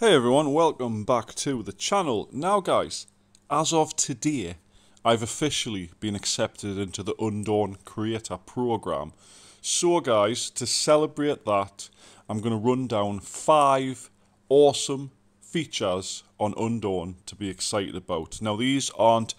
Hey everyone, welcome back to the channel. Now guys, as of today, I've officially been accepted into the Undawn creator program. So guys, to celebrate that, I'm going to run down 5 awesome features on Undawn to be excited about. Now these aren't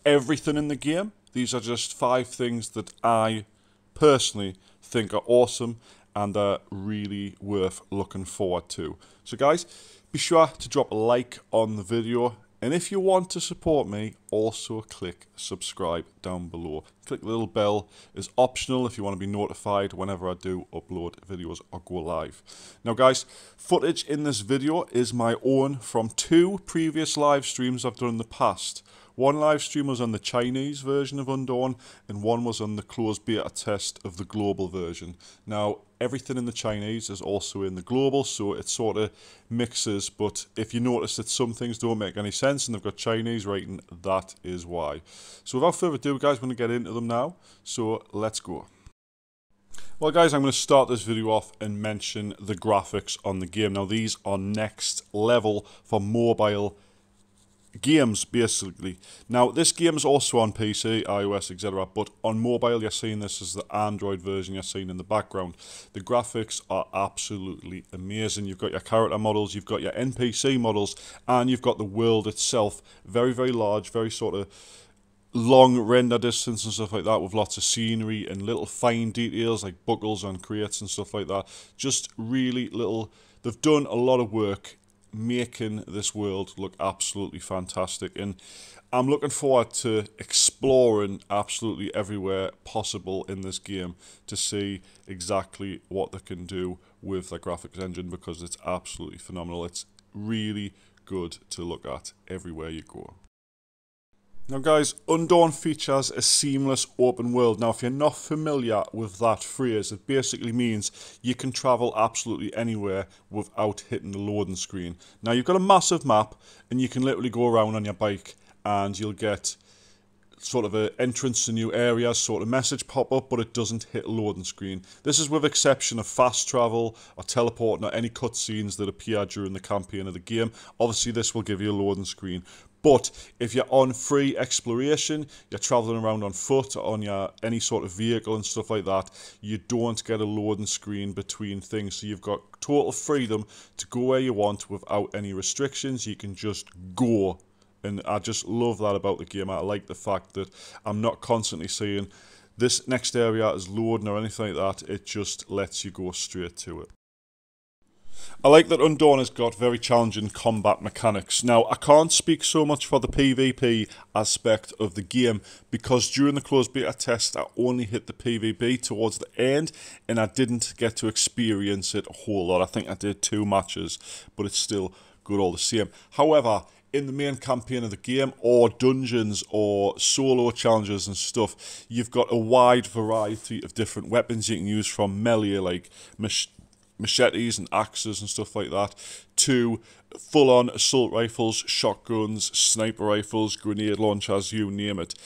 everything in the game, these are just 5 things that I personally think are awesome and are really worth looking forward to. So guys, be sure to drop a like on the video, and if you want to support me, also click subscribe down below. Click the little bell is optional if you want to be notified whenever I do upload videos or go live. Now guys, footage in this video is my own from 2 previous live streams I've done in the past. One live stream was on the Chinese version of Undawn, and one was on the closed beta test of the global version. Now, everything in the Chinese is also in the global, so it sort of mixes, but if you notice that some things don't make any sense and they've got Chinese writing, that is why. So without further ado, guys, we're going to get into them now, so let's go. Well guys, I'm going to start this video off and mention the graphics on the game. Now these are next level for mobile games, basically. Now this game is also on PC, iOS, etc, but on mobile you're seeing this as the Android version you're seeing in the background. The graphics are absolutely amazing. You've got your character models, you've got your NPC models, and you've got the world itself. Very, very large, very sort of long render distance and stuff like that, with lots of scenery and little fine details like buckles on crates and stuff like that. Just really little, they've done a lot of work making this world look absolutely fantastic, and I'm looking forward to exploring absolutely everywhere possible in this game to see exactly what they can do with the graphics engine, because it's absolutely phenomenal. It's really good to look at everywhere you go. Now guys, Undawn features a seamless open world. Now if you're not familiar with that phrase, it basically means you can travel absolutely anywhere without hitting the loading screen. Now you've got a massive map and you can literally go around on your bike and you'll get sort of an entrance to new areas sort of message pop up, but it doesn't hit a loading screen. This is with exception of fast travel or teleporting or any cutscenes that appear during the campaign of the game. Obviously this will give you a loading screen. But if you're on free exploration, you're traveling around on foot or on your any sort of vehicle and stuff like that, you don't get a loading screen between things. So you've got total freedom to go where you want without any restrictions. You can just go. And I just love that about the game. I like the fact that I'm not constantly saying this next area is loading or anything like that. It just lets you go straight to it. I like that Undawn has got very challenging combat mechanics. Now, I can't speak so much for the PvP aspect of the game, because during the closed beta test I only hit the PvP towards the end and I didn't get to experience it a whole lot. I think I did 2 matches, but it's still good all the same. However, in the main campaign of the game, or dungeons or solo challenges and stuff, you've got a wide variety of different weapons you can use, from melee like machetes and axes and stuff like that, to full-on assault rifles, shotguns, sniper rifles, grenade launchers, you name it.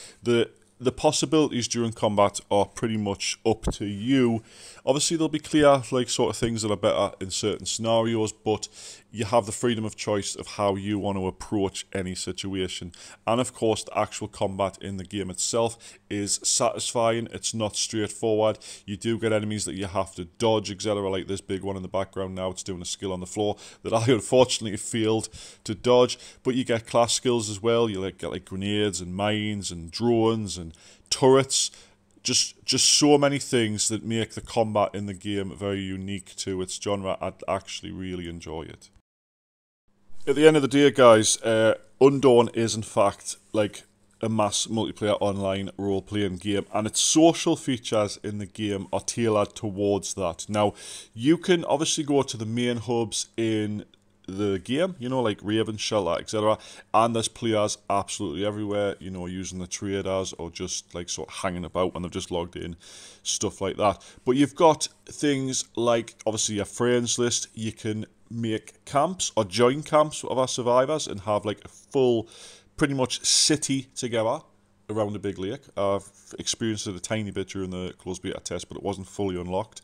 The possibilities during combat are pretty much up to you. Obviously there'll be clear like sort of things that are better in certain scenarios, but you have the freedom of choice of how you want to approach any situation. And of course the actual combat in the game itself is satisfying. It's not straightforward. You do get enemies that you have to dodge, etc, like this big one in the background now. It's doing a skill on the floor that I unfortunately failed to dodge, but you get class skills as well. You get like grenades and mines and drones and turrets. Just so many things that make the combat in the game very unique to its genre. I actually really enjoy it. At the end of the day, guys, Undawn is in fact like a mass multiplayer online role-playing game, and its social features in the game are tailored towards that. Now, you can obviously go to the main hubs in the game, you know, like Raven, Shelter, etc, and there's players absolutely everywhere, you know, using the traders or just like sort of hanging about when they've just logged in, stuff like that. But you've got things like obviously your friends list. You can make camps or join camps of our survivors and have like a full pretty much city together around a big lake. I've experienced it a tiny bit during the closed beta test, but it wasn't fully unlocked.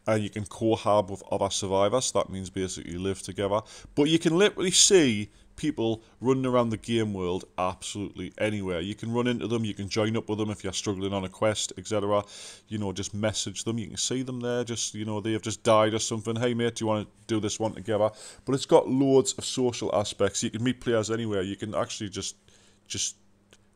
You can cohab with other survivors. That means basically live together. But you can literally see people running around the game world absolutely anywhere. You can run into them, you can join up with them if you're struggling on a quest, etc. You know, just message them. You can see them there, just, you know, they have just died or something. Hey mate, do you want to do this one together? But it's got loads of social aspects. You can meet players anywhere. You can actually just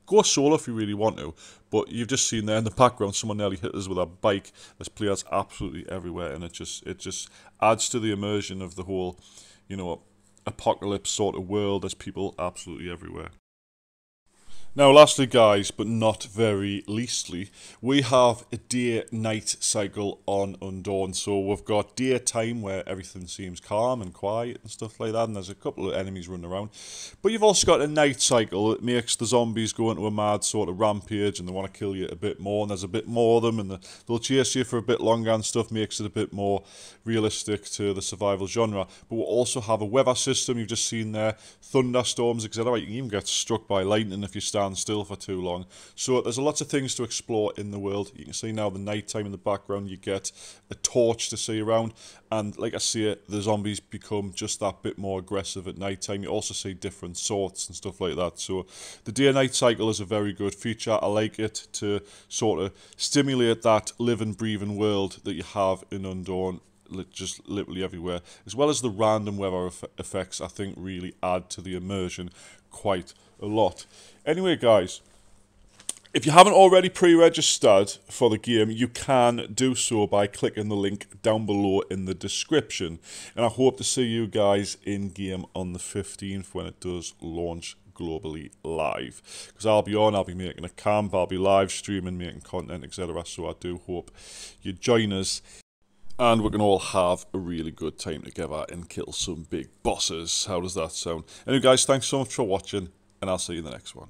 go solo if you really want to. But you've just seen there in the background someone nearly hit us with a bike. There's players absolutely everywhere, and it just adds to the immersion of the whole, you know, apocalypse sort of world. There's people absolutely everywhere. Now lastly guys, but not very leastly, we have a day-night cycle on Undawn. So we've got daytime where everything seems calm and quiet and stuff like that, and there's a couple of enemies running around. But you've also got a night cycle that makes the zombies go into a mad sort of rampage and they want to kill you a bit more, and there's a bit more of them, and they'll chase you for a bit longer and stuff, makes it a bit more realistic to the survival genre. But we'll also have a weather system. You've just seen there, thunderstorms, etc. You can even get struck by lightning if you stand still for too long. So there's lots of things to explore in the world. You can see now the night time in the background, you get a torch to see around, and like I say, the zombies become just that bit more aggressive at night time. You also see different sorts and stuff like that. So the day and night cycle is a very good feature. I like it to sort of stimulate that living, breathing world that you have in Undawn, just literally everywhere, as well as the random weather effects. I think really add to the immersion quite a lot. Anyway guys, if you haven't already pre-registered for the game, you can do so by clicking the link down below in the description, and I hope to see you guys in game on the 15th when it does launch globally live, because I'll be making a camp, I'll be live streaming, making content, etc. So I do hope you join us, and we can all have a really good time together and kill some big bosses. How does that sound? Anyway guys, thanks so much for watching, and I'll see you in the next one.